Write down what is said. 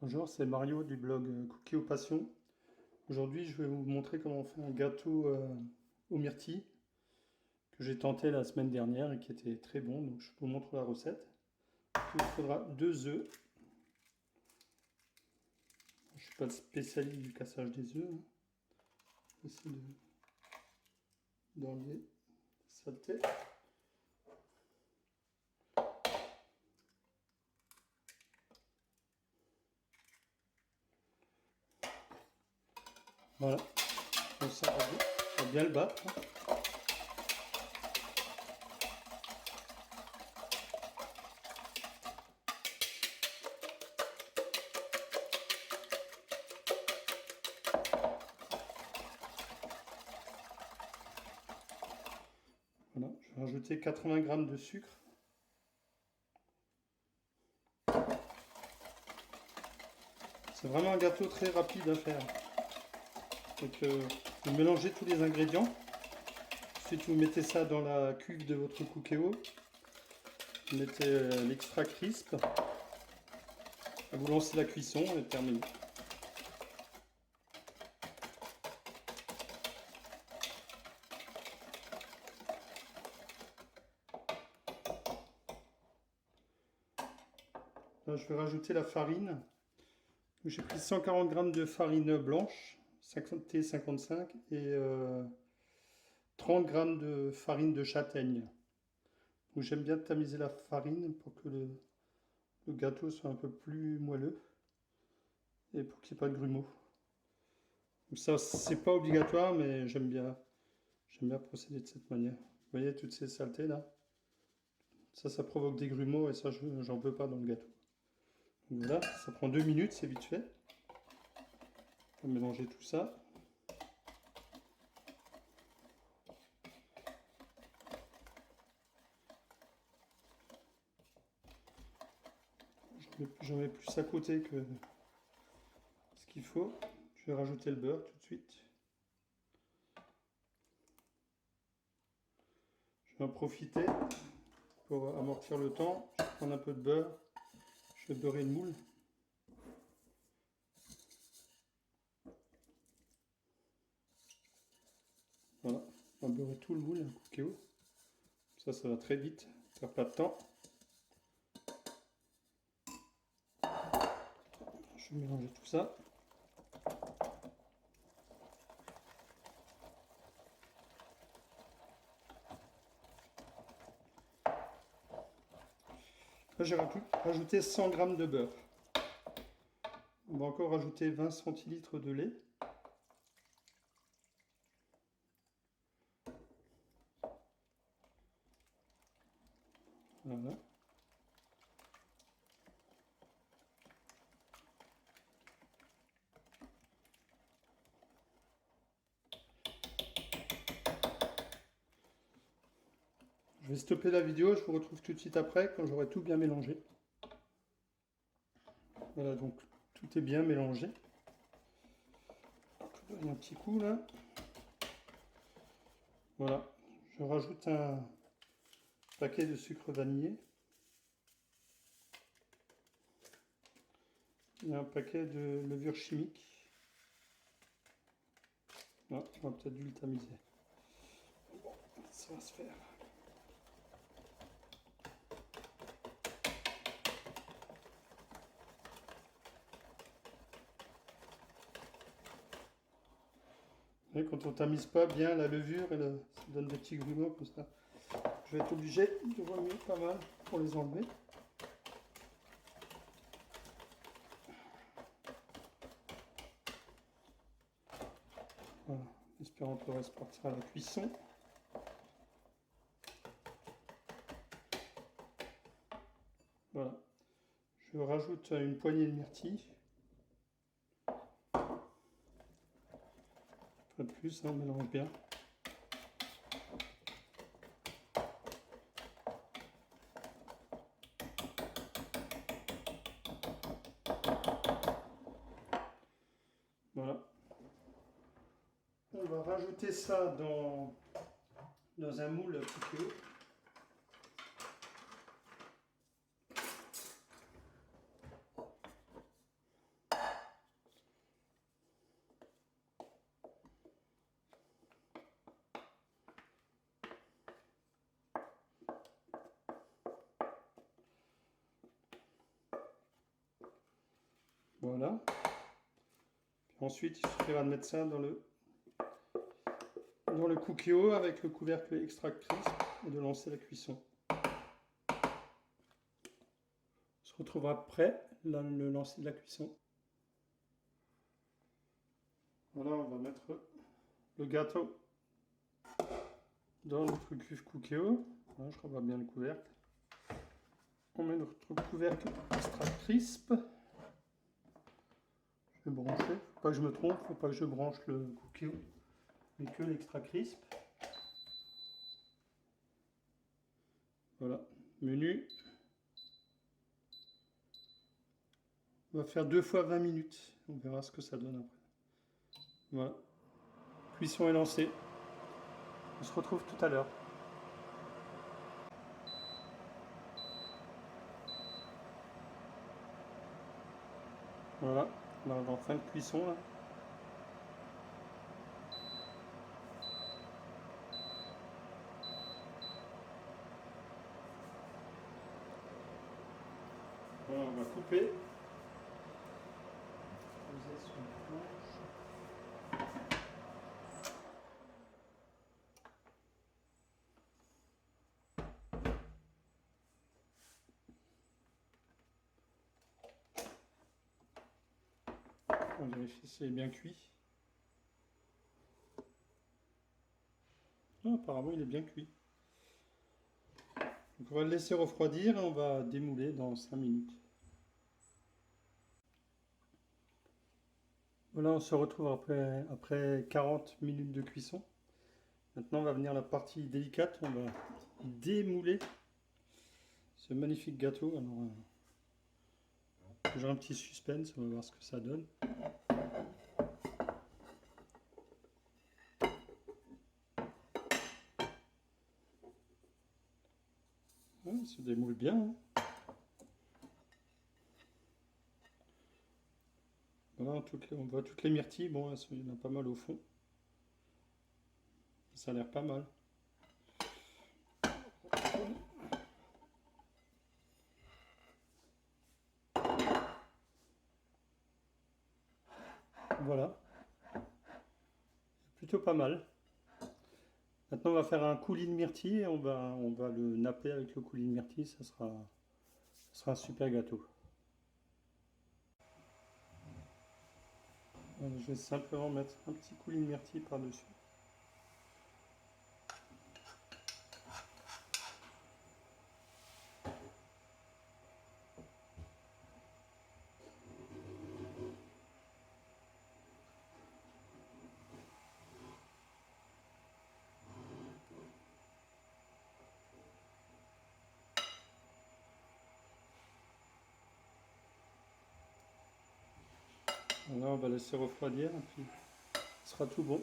Bonjour, c'est Mario du blog Cookie aux Passions. Aujourd'hui, je vais vous montrer comment on fait un gâteau aux myrtilles que j'ai tenté la semaine dernière et qui était très bon. Donc, je vous montre la recette. Il vous faudra 2 œufs. Je ne suis pas le spécialiste du cassage des œufs. J'essaie d'enlever la saleté. Voilà, comme ça, on va bien le battre. Voilà, je vais rajouter 80 g de sucre. C'est vraiment un gâteau très rapide à faire. Donc, vous mélangez tous les ingrédients. Ensuite, vous mettez ça dans la cuve de votre Cookéo. Vous mettez l'extra crisp. Vous lancez la cuisson et terminé. Là, je vais rajouter la farine. J'ai pris 140 g de farine blanche, 50 T 55 et 30 g de farine de châtaigne. J'aime bien tamiser la farine pour que le gâteau soit un peu plus moelleux et pour qu'il n'y ait pas de grumeaux. Donc ça, c'est pas obligatoire, mais j'aime bien procéder de cette manière. Vous voyez toutes ces saletés là? Ça provoque des grumeaux et ça, j'en veux pas dans le gâteau. Donc voilà, ça prend 2 minutes, c'est vite fait. On va mélanger tout ça. J'en mets plus à côté que ce qu'il faut. Je vais rajouter le beurre tout de suite. Je vais en profiter pour amortir le temps. Je vais prendre un peu de beurre. Je vais beurrer le moule. Voilà, on va beurrer tout le moule, un cookéo. Ça va très vite, on perd pas de temps. Je vais mélanger tout ça. Là, j'ai rajouté 100 g de beurre. On va encore rajouter 20 centilitres de lait. Voilà. Je vais stopper la vidéo, je vous retrouve tout de suite après quand j'aurai tout bien mélangé. Voilà, donc tout est bien mélangé. Je donne un petit coup là. Voilà, je rajoute un paquet de sucre vanillé et un paquet de levure chimique. Ah, j'aurais peut-être dû le tamiser. Bon, ça va se faire. Et quand on tamise pas bien la levure, ça donne des petits grumeaux comme ça. Je vais être obligé de remuer pas mal pour les enlever. Voilà, en espérant que le reste partira à la cuisson. Voilà, je rajoute une poignée de myrtilles. Pas de plus, on mélange bien. Voilà. On va rajouter ça dans un moule Cookéo. Voilà. Puis ensuite, il suffira de mettre ça dans le Cookeo avec le couvercle extra crisp et de lancer la cuisson. On se retrouvera après le lancer de la cuisson. Voilà, on va mettre le gâteau dans notre cuve Cookeo. Voilà, je revois bien le couvercle. On met notre couvercle extra crisp. Je vais brancher. Faut pas que je me trompe, faut pas que je branche le Cookeo, mais que l'extra crisp. Voilà, menu. On va faire 2 fois 20 minutes. On verra ce que ça donne après. Voilà. Cuisson est lancée. On se retrouve tout à l'heure. Voilà, on arrive en fin de cuisson là. Voilà, on va couper. Poser sur une planche. On vérifie si c'est bien cuit. Ah, apparemment, il est bien cuit. Donc on va le laisser refroidir et on va démouler dans 5 minutes. Voilà, on se retrouve après 40 minutes de cuisson. Maintenant, va venir la partie délicate. On va démouler ce magnifique gâteau. Alors, j'ai un petit suspense, on va voir ce que ça donne. Ouais, il se démoule bien. Hein. Voilà, on voit toutes les myrtilles. Bon, il y en a pas mal au fond. Ça a l'air pas mal. Voilà. Plutôt pas mal. Maintenant, on va faire un coulis de myrtille et on va le napper avec le coulis de myrtille. Ça sera un super gâteau. Je vais simplement mettre un petit coulis de myrtille par-dessus. Là, on va laisser refroidir et puis ce sera tout bon.